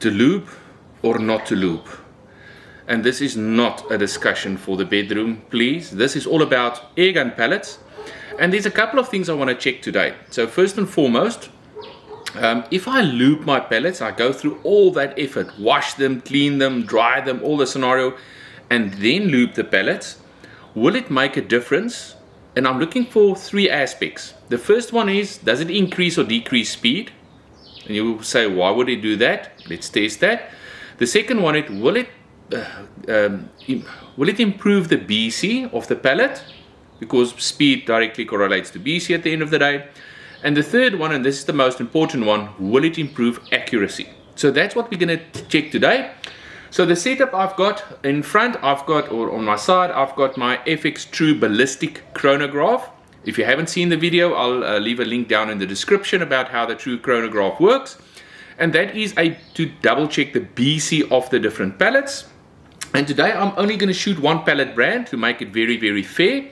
to lube or not to lube. And this is not a discussion for the bedroom, please. This is all about air gun pellets. And there's a couple of things I want to check today. So first and foremost, if I lube my pellets, I go through all that effort, wash them, clean them, dry them, all the scenario, and then lube the pellets, will it make a difference? And I'm looking for three aspects. The first one is, does it increase or decrease speed? And you will say, why would it do that? Let's test that. The second one, will it improve the BC of the pellet? Because speed directly correlates to BC at the end of the day. And the third one, and this is the most important one, will it improve accuracy? So that's what we're going to check today. So the setup I've got in front, or on my side, I've got my FX True Ballistic chronograph. If you haven't seen the video, I'll leave a link down in the description about how the True chronograph works. And that is to double check the BC of the different pellets. And today I'm only going to shoot one pellet brand to make it very, very fair.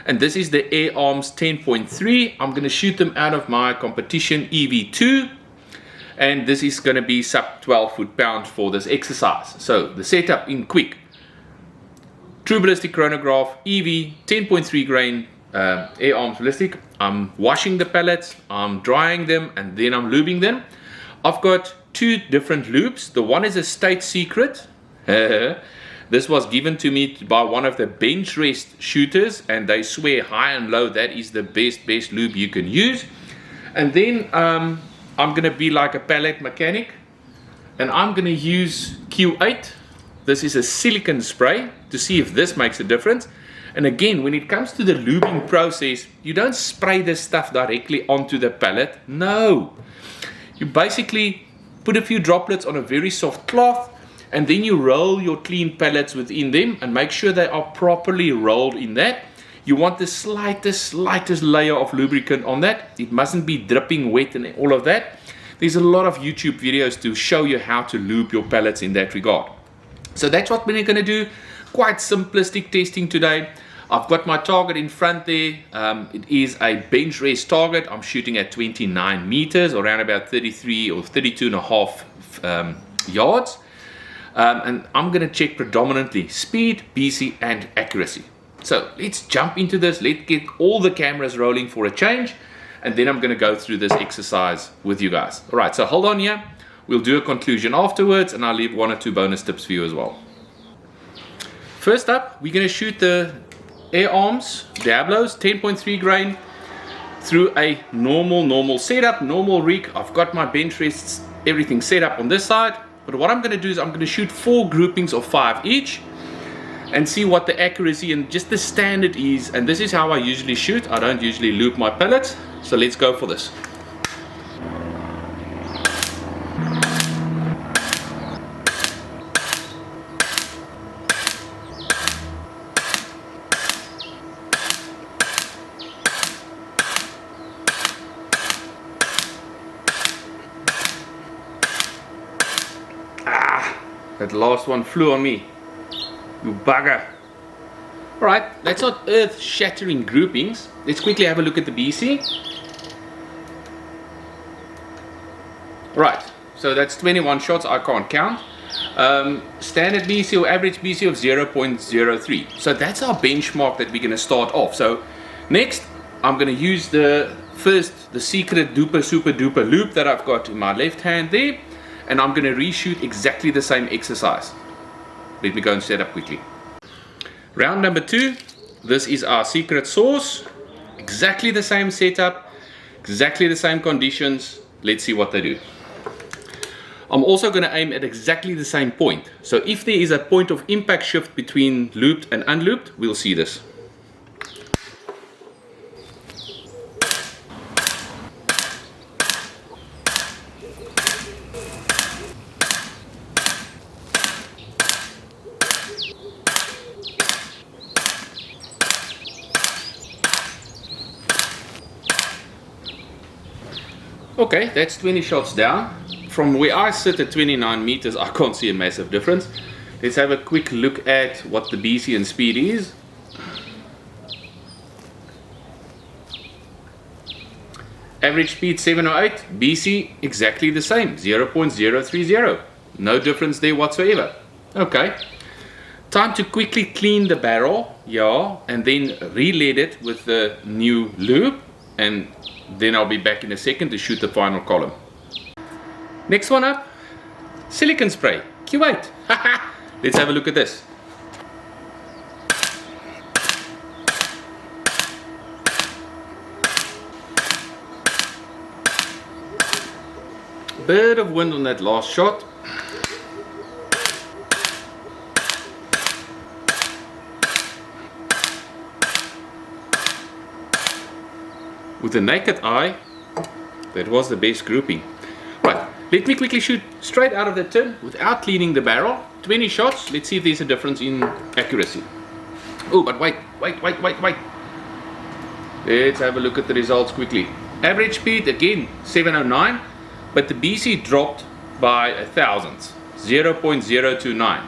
And this is the Air Arms 10.3. I'm going to shoot them out of my competition EV2. And this is going to be sub 12 foot-pounds for this exercise. So the setup in quick. True Ballistic chronograph, EV 10.3 grain Air Arms Ballistic. I'm washing the pellets, I'm drying them, and then I'm lubing them. I've got two different lubes. The one is a state secret. This was given to me by one of the bench rest shooters, and they swear high and low that is the best lube you can use. And then I'm going to be like a pellet mechanic, and I'm going to use Q8. This is a silicone spray to see if this makes a difference. And again, when it comes to the lubing process, you don't spray this stuff directly onto the pellet. No. You basically put a few droplets on a very soft cloth, and then you roll your clean pellets within them and make sure they are properly rolled in that. You want the slightest layer of lubricant on that. It mustn't be dripping wet and all of that. There's a lot of YouTube videos to show you how to lube your pellets in that regard. So that's what we're going to do. Quite simplistic testing today. I've got my target in front there. It is a bench rest target. I'm shooting at 29 meters, around about 33 or 32 and a half yards. And I'm going to check predominantly speed, BC, and accuracy. So let's jump into this. Let's get all the cameras rolling for a change, and then I'm going to go through this exercise with you guys. All right, so hold on here. We'll do a conclusion afterwards, and I'll leave one or two bonus tips for you as well. First up, we're going to shoot the Air Arms Diablos 10.3 grain through a normal setup, normal rig. I've got my bench rests, everything set up on this side. But what I'm going to do is I'm going to shoot 4 groupings of 5 each and see what the accuracy and just the standard is. And this is how I usually shoot. I don't usually lube my pellets. So let's go for this. That last one flew on me. You bugger. Alright, that's not earth-shattering groupings. Let's quickly have a look at the BC. Right, so that's 21 shots. I can't count. Standard BC or average BC of 0.03. So that's our benchmark that we're going to start off. So next, I'm going to use the secret super duper loop that I've got in my left hand there. And I'm going to reshoot exactly the same exercise. Let me go and set up quickly. Round number 2. This is our secret sauce. Exactly the same setup. Exactly the same conditions. Let's see what they do. I'm also going to aim at exactly the same point. So if there is a point of impact shift between lubed and unlubed, we'll see this. Okay, that's 20 shots down. From where I sit at 29 meters, I can't see a massive difference. Let's have a quick look at what the BC and speed is. Average speed 708, BC exactly the same, 0.030. No difference there whatsoever. Okay. Time to quickly clean the barrel, yeah, and then re-lead it with the new lube, and then I'll be back in a second to shoot the final column. Next one up, silicone spray, Q8. Let's have a look at this. Bit of wind on that last shot. With the naked eye, that was the best grouping. Right, let me quickly shoot straight out of the tin without cleaning the barrel. 20 shots, let's see if there's a difference in accuracy. Oh, but wait. Let's have a look at the results quickly. Average speed, again, 709, but the BC dropped by 1,000, 0.029,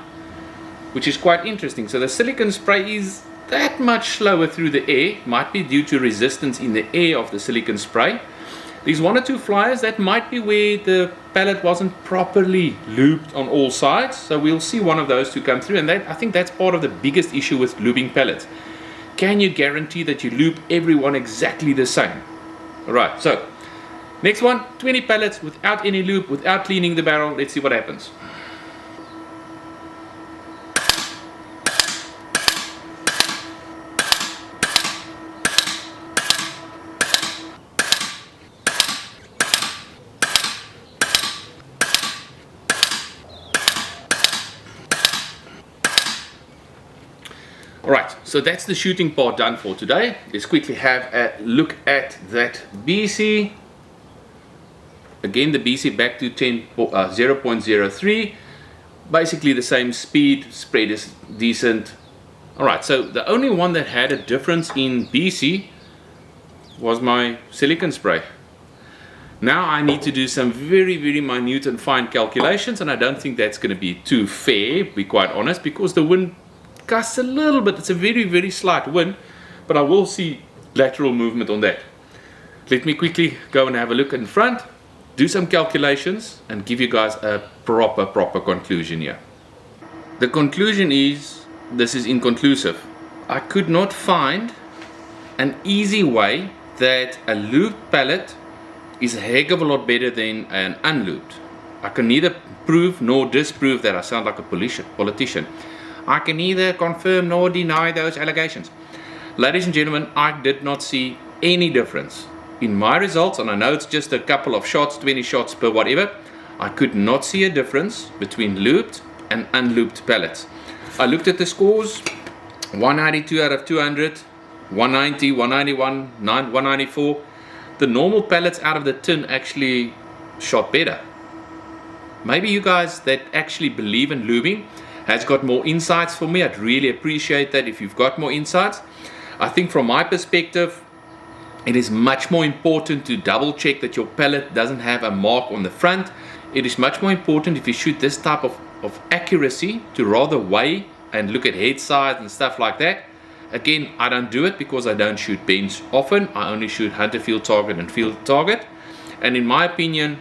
which is quite interesting. So the silicone spray is that much slower through the air. Might be due to resistance in the air of the silicone spray. There's one or two flyers that might be where the pellet wasn't properly lubed on all sides, so we'll see one of those to come through, and that, I think that's part of the biggest issue with lubing pellets. Can you guarantee that you lube everyone exactly the same? Alright, so next one, 20 pellets without any lube, without cleaning the barrel. Let's see what happens. Alright, so that's the shooting part done for today. Let's quickly have a look at that BC. Again, the BC back to 0.03. Basically the same speed, spread is decent. Alright, so the only one that had a difference in BC was my silicone spray. Now I need to do some very minute and fine calculations, and I don't think that's going to be too fair, to be quite honest, because the wind gusts a little bit. It's a very slight wind, but I will see lateral movement on that. Let me quickly go and have a look in front, do some calculations, and give you guys a proper conclusion here. The conclusion is, this is inconclusive. I could not find an easy way that a lubed pellet is a heck of a lot better than an unlubed. I can neither prove nor disprove that. I sound like a politician. I can neither confirm nor deny those allegations. Ladies and gentlemen, I did not see any difference in my results, and I know it's just a couple of shots, 20 shots per whatever. I could not see a difference between lubed and unlubed pellets. I looked at the scores, 192 out of 200, 190, 191, 194. The normal pellets out of the tin actually shot better. Maybe you guys that actually believe in lubing has got more insights for me. I'd really appreciate that if you've got more insights. I think from my perspective, it is much more important to double check that your pellet doesn't have a mark on the front. It is much more important if you shoot this type of accuracy to rather weigh and look at head size and stuff like that. Again, I don't do it because I don't shoot bench often. I only shoot hunter field target and field target. And in my opinion,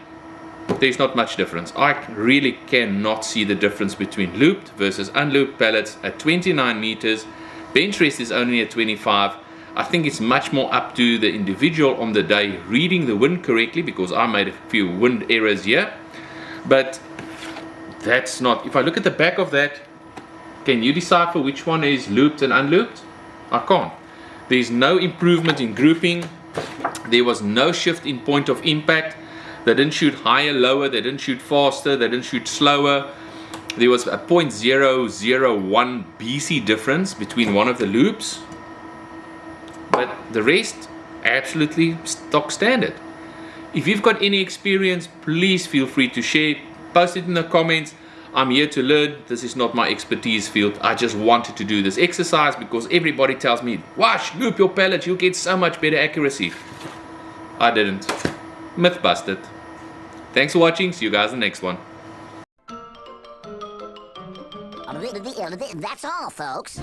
there's not much difference. I really cannot see the difference between lubed versus unlubed pellets at 29 meters. Bench rest is only at 25. I think it's much more up to the individual on the day reading the wind correctly, because I made a few wind errors here. But that's not, if I look at the back of that, can you decipher which one is lubed and unlubed? I can't. There's no improvement in grouping. There was no shift in point of impact. They didn't shoot higher, lower, they didn't shoot faster, they didn't shoot slower. There was a 0.001 BC difference between one of the loops. But the rest, absolutely stock standard. If you've got any experience, please feel free to share. Post it in the comments. I'm here to learn. This is not my expertise field. I just wanted to do this exercise because everybody tells me, wash, loop your pellet, you'll get so much better accuracy. I didn't. Myth busted. Thanks for watching. See you guys in the next one. That's all, folks.